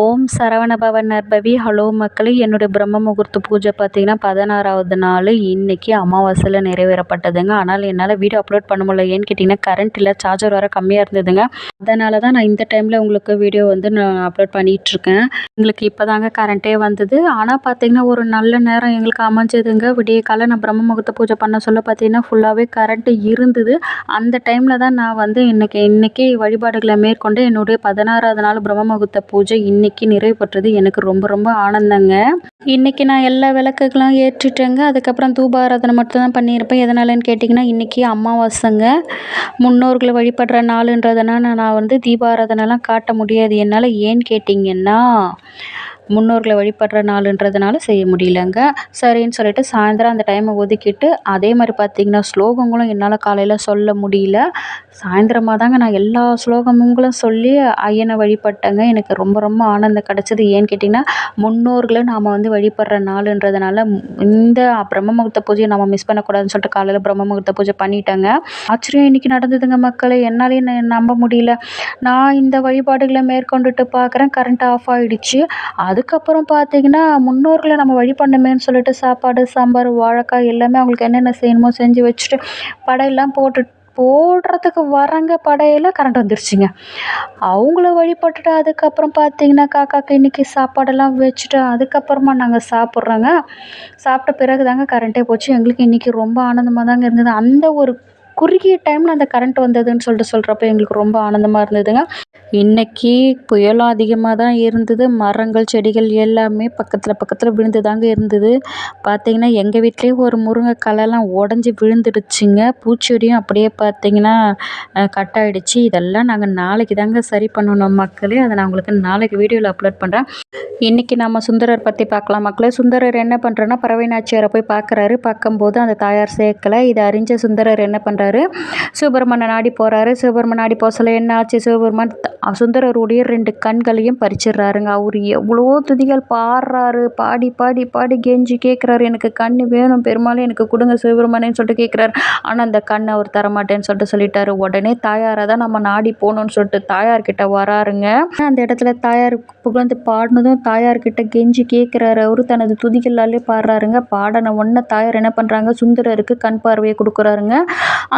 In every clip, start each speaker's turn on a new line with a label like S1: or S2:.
S1: ஓம் சரவணபவ நற்பவி. Hello மக்களே, என்னுடைய பிரம்ம முகூர்த்த பூஜை பார்த்தீங்கன்னா 16வது நாள் இன்னைக்கு அமாவாசையில் நிறைவேறப்பட்டதுங்க. ஆனால் என்னால் வீடியோ அப்லோட் பண்ண முடியல. ஏன்னு கேட்டிங்கன்னா கரண்ட் இல்லை, சார்ஜர் வர கம்மியாக இருந்ததுங்க. அதனால தான் நான் இந்த டைமில் உங்களுக்கு வீடியோ நான் அப்லோட் பண்ணிகிட்ருக்கேன். எங்களுக்கு இப்போ தாங்க கரண்ட்டே வந்தது. ஆனால் பார்த்தீங்கன்னா ஒரு நல்ல நேரம் எங்களுக்கு அமைஞ்சதுங்க. விடிய காலை நான் பிரம்ம முகூர்த்த பூஜை பண்ண சொல்ல பார்த்தீங்கன்னா ஃபுல்லாகவே கரண்ட்டு இருந்தது. அந்த டைமில் தான் நான் இன்னைக்கு வழிபாடுகளை மேற்கொண்டு என்னுடைய 16வது நாள் பிரம்ம முகூர்த்த பூஜை இன்னைக்கு நிறைவு பெற்றது. எனக்கு ரொம்ப ரொம்ப ஆனந்தங்க. இன்னைக்கு நான் எல்லா விளக்குகளும் ஏற்றிட்டேங்க. அதுக்கப்புறம் தூபாராதனை மட்டும் தான் பண்ணியிருப்பேன். எதனாலன்னு கேட்டிங்கன்னா இன்றைக்கி அமாவாசைங்க. முன்னோர்களை வழிபடுற நாளுன்றதுனால நான் தீபாராதனைலாம் காட்ட முடியாது என்னால். ஏன்னு கேட்டிங்கன்னா முன்னோர்களை வழிபடுற நாளுன்றதுனால செய்ய முடியலங்க. சரின்னு சொல்லிட்டு சாயந்தரம் அந்த டைமை ஒதுக்கிட்டு அதே மாதிரி பார்த்திங்கன்னா ஸ்லோகங்களும் என்னால் காலையில் சொல்ல முடியல. சாயந்தரமாக தாங்க நான் எல்லா ஸ்லோகங்களும் சொல்லி ஐயனை வழிபட்டேங்க. எனக்கு ரொம்ப ரொம்ப ஆனந்தம் கிடச்சிது. ஏன்னு கேட்டிங்கன்னா முன்னோர்களை நாம் வழிபடுற நாளுன்றதுனால இந்த பிரம்ம முகூர்த்த பூஜையை நம்ம மிஸ் பண்ணக்கூடாதுன்னு சொல்லிட்டு காலையில் பிரம்ம முகூர்த்த பூஜை பண்ணிட்டேங்க. ஆச்சரியம் இன்றைக்கி நடந்ததுங்க மக்களே. என்னாலே நம்ப முடியல. நான் இந்த வழிபாடுகளை மேற்கொண்டுட்டு பார்க்குறேன், கரண்ட் ஆஃப் ஆகிடுச்சு. அதுக்கப்புறம் பார்த்திங்கன்னா முன்னோர்களை நம்ம வழிபடணுமேன்னு சொல்லிட்டு சாப்பாடு, சாம்பார், வாழைக்காய் எல்லாமே அவங்களுக்கு என்னென்ன செய்யணுமோ செஞ்சு வச்சுட்டு படையெல்லாம் போடுறதுக்கு வரங்க. படையில் கரண்ட் வந்துருச்சுங்க. அவங்கள வழிபட்டுட்டு அதுக்கப்புறம் பார்த்திங்கன்னா காக்காக்கு இன்றைக்கி சாப்பாடெல்லாம் வச்சுட்டு அதுக்கப்புறமா நாங்கள் சாப்பிட்றோங்க. சாப்பிட்ட பிறகு தாங்க கரண்ட்டே போச்சு. எங்களுக்கு இன்றைக்கி ரொம்ப ஆனந்தமாக தாங்க இருந்தது. அந்த ஒரு குறுகிய டைமில் அந்த கரண்ட் வந்ததுன்னு சொல்கிறப்ப எங்களுக்கு ரொம்ப ஆனந்தமாக இருந்ததுங்க. இன்றைக்கி புயலும் அதிகமாக தான் இருந்தது. மரங்கள், செடிகள் எல்லாமே பக்கத்தில் விழுந்து தாங்க இருந்தது. பார்த்திங்கன்னா எங்கள் வீட்லேயே ஒரு முருங்கை களைலாம் உடஞ்சி விழுந்துடுச்சுங்க. பூச்செடியும் அப்படியே பார்த்திங்கன்னா கட் ஆகிடுச்சு. இதெல்லாம் நாங்கள் நாளைக்கு தாங்க சரி பண்ணணும் மக்களே. அதை நான் உங்களுக்கு நாளைக்கு வீடியோவில் அப்லோட் பண்ணுறேன். இன்றைக்கி நம்ம சுந்தரர் பற்றி பார்க்கலாம் மக்களே. சுந்தரர் என்ன பண்ணுறேன்னா பறவை நாச்சியாரை போய் பார்க்குறாரு. பார்க்கும்போது அந்த தாயார் சேர்க்கலை. இதை அறிஞ்ச சுந்தரர் என்ன பண்ணுறாரு, சிவபெருமானை நாடி போகிறாரு. சிவபெருமான் நாடி போக சொல்ல என்ன ஆச்சு, சிவபெருமான் சுந்தரருடைய 2 கண்களையும் பறிச்சிடுறாருங்க. அவர் எவ்வளோ துதிகள் பாடுறாரு. பாடி பாடி பாடி கெஞ்சி கேட்குறாரு, எனக்கு கண் வேணும் பெருமாளே, எனக்கு கொடுங்க சிவபெருமானேன்னு சொல்லிட்டு கேட்குறாரு. ஆனால் அந்த கண் அவர் தரமாட்டேன்னு சொல்லிட்டாரு. உடனே தாயாரை தான் நம்ம நாடி போகணும்னு சொல்லிட்டு தாயார்கிட்ட வராருங்க. அந்த இடத்துல தாயார் புகழ்ந்து பாடினதும் தாயார்கிட்ட கெஞ்சி கேட்குறாரு. அவரு தனது துதிகளாலே பாடுறாருங்க. பாடின உடனே தாயார் என்ன பண்ணுறாங்க, சுந்தரருக்கு கண் பார்வையை கொடுக்குறாருங்க.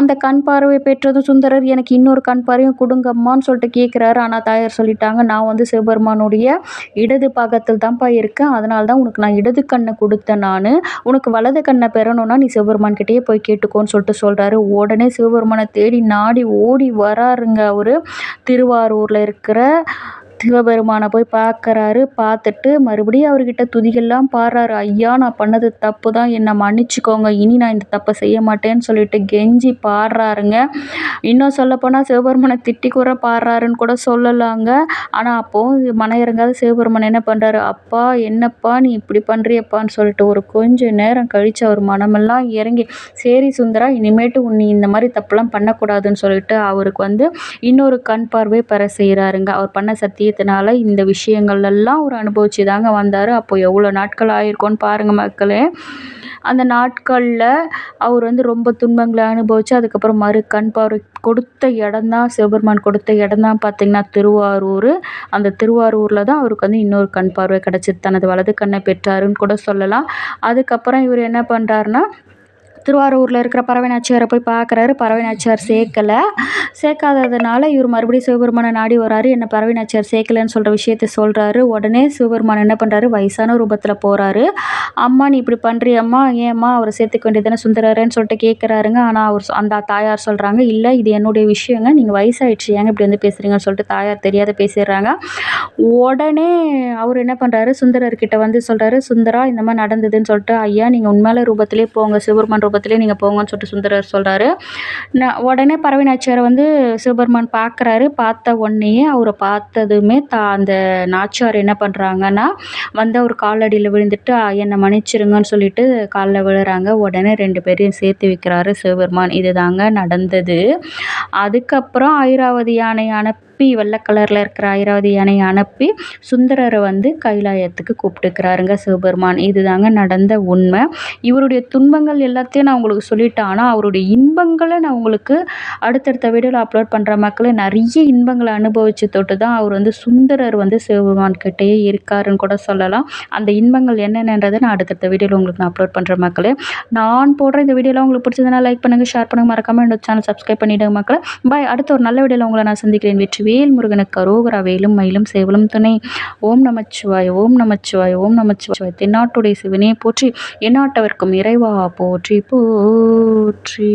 S1: அந்த கண் பார்வையை பெற்றதும் சுந்தரர் எனக்கு இன்னொரு கண் பார்வையும் கொடுங்கம்மான்னு சொல்லிட்டு கேட்குறாரு. ஆனால் தாயார் சொல்லிட்டாங்க, நான் சிவபெருமானுடைய இடது பாகத்தில் தான்ப்பா இருக்கேன். அதனால தான் உனக்கு நான் இடது கண்ணை கொடுத்தேன். நான் உனக்கு வலது கண்ணை பெறணும்னா நீ சிவபெருமான் கிட்டேயே போய் கேட்டுக்கோன்னு சொல்கிறாரு. உடனே சிவபெருமானை தேடி நாடி ஓடி வராருங்க. அவர் திருவாரூரில் இருக்கிற சிவபெருமானை போய் பார்க்குறாரு. பார்த்துட்டு மறுபடியும் அவர்கிட்ட துதிகள்லாம் பாடுறாரு. ஐயா, நான் பண்ணது தப்பு தான், என்னை மன்னிச்சிக்கோங்க, இனி நான் இந்த தப்பை செய்ய மாட்டேன்னு சொல்லிட்டு கெஞ்சி பாடுறாருங்க. இன்னும் சொல்லப்போனால் சிவபெருமானை திட்டி கூட பாடுறாருன்னு கூட சொல்லலாங்க. ஆனால் அப்போது மன இறங்காத சிவபெருமான் என்ன பண்ணுறாரு, அப்பா என்னப்பா நீ இப்படி பண்ணுறியப்பான்னு சொல்லிட்டு ஒரு கொஞ்சம் நேரம் கழித்து அவர் மனமெல்லாம் இறங்கி, சரி சுந்தரா, இனிமேட்டு நீ இந்த மாதிரி தப்புலாம் பண்ணக்கூடாதுன்னு சொல்லிட்டு அவருக்கு இன்னொரு கண் பார்வை பெற செய்கிறாருங்க. அவர் பண்ண சத்தியத்தினால இந்த விஷயங்கள் எல்லாம் அவர் அனுபவிச்சு தாங்க வந்தார். அப்போ எவ்வளோ நாட்கள் ஆயிருக்கோன்னு பாருங்கள் மக்களே. அந்த நாட்களில் அவர் ரொம்ப துன்பங்களை அனுபவித்து அதுக்கப்புறம் கண் பார்வை கொடுத்த இடம்தான், சிவபெருமான் கொடுத்த இடம்தான் பார்த்திங்கன்னா திருவாரூர். அந்த திருவாரூரில் தான் அவருக்கு இன்னொரு கண் பார்வை கிடச்சிது. தனது வலது கண்ணை பெற்றாருன்னு கூட சொல்லலாம். அதுக்கப்புறம் இவர் என்ன பண்ணுறாருன்னா திருவாரூரில் இருக்கிற பறவை நாச்சியாரை போய் பார்க்குறாரு. பறவை நாச்சியார் சேர்க்காததுனால இவர் மறுபடியும் சிவபெருமானை நாடி வராரு. என்ன பறவை நாச்சியார் சேர்க்கலைன்னு சொல்கிற விஷயத்த சொல்கிறாரு. உடனே சிவபெருமான் என்ன பண்ணுறாரு, வயசான ரூபத்தில் போகிறாரு. அம்மா நீ இப்படி பண்ணுறியம்மா, ஏம்மா அவரை சேர்த்துக்க வேண்டியதானே சுந்தரரேன்னு சொல்லிட்டு கேட்குறாருங்க. ஆனால் அந்த தாயார் சொல்கிறாங்க, இல்லை இது என்னுடைய விஷயங்க, நீங்கள் வயசாகிடுச்சு, ஏங்க இப்படி பேசுகிறீங்கன்னு சொல்லிட்டு தாயார் தெரியாத பேசிடுறாங்க. உடனே அவர் என்ன பண்ணுறாரு, சுந்தரர்கிட்ட சொல்கிறாரு, சுந்தரா இந்த மாதிரி நடந்ததுன்னு சொல்லிட்டு, ஐயா நீங்கள் உண்மையில ரூபத்திலே போங்க, சிவபெருமான் ரூபத்திலே நீங்கள் போங்கன்னு சொல்லிட்டு சுந்தரர் சொல்கிறாரு. உடனே பறவை நாச்சியாரை சிவபெருமான் பார்க்குறாரு. பார்த்த உடனேயே அவரை பார்த்ததுமே அந்த நாச்சியார் என்ன பண்ணுறாங்கன்னா அவர் காலடியில் விழுந்துட்டு என்னை மன்னிச்சிருங்கன்னு சொல்லிட்டு காலில் விழுறாங்க. உடனே 2 பேரையும் சேர்த்து வைக்கிறாரு சிவபெருமான். இது தாங்க நடந்தது. அதுக்கப்புறம் ஐராவதி யானையான அனுப்பி வெள்ளை கலரில் இருக்கிற ஐராவதி யானையை அனுப்பி சுந்தரரை வந்து கைலாயத்துக்கு கூப்பிட்டுக்கிறாருங்க சிவபெருமான். இதுதாங்க நடந்த உண்மை. இவருடைய துன்பங்கள் எல்லாத்தையும் நான் உங்களுக்கு சொல்லிட்டேன். ஆனால் அவருடைய இன்பங்களை நான் உங்களுக்கு அடுத்தடுத்த வீடியோவில் அப்லோட் பண்ணுற மக்களே. நிறைய இன்பங்களை அனுபவிச்சு தொட்டு தான் அவர் வந்து சுந்தரர் வந்து சிவபெருமான் கிட்டேயே இருக்காருன்னு கூட சொல்லலாம். அந்த இன்பங்கள் என்னென்னன்றதை நான் அடுத்தடுத்த வீடியோவில் உங்களுக்கு நான் அப்லோட் பண்ணுற மக்களே. நான் போடுற இந்த வீடியோலாம் உங்களுக்கு பிடிச்சதுன்னா லைக் பண்ணுங்கள், ஷேர் பண்ணுங்கள், மறக்காமல் என்னோட சேனல் சப்ஸ்கிரைப் பண்ணிவிடுங்க மக்களே. பாய். அடுத்த ஒரு நல்ல வீடியோவில் உங்களை நான் சந்திக்கிறேன். வெற்றிவேல் முருகனுக்கு அரோகரா. வேலும் மயிலும் சேவலும் துணை. ஓம் நமச்சிவாய, ஓம் நமச்சிவாய, ஓம் நமச்சிவாய. தென்னாட்டுடைய சிவனே போற்றி, எந்நாட்டவர்க்கும் இறைவா போற்றி போற்றி.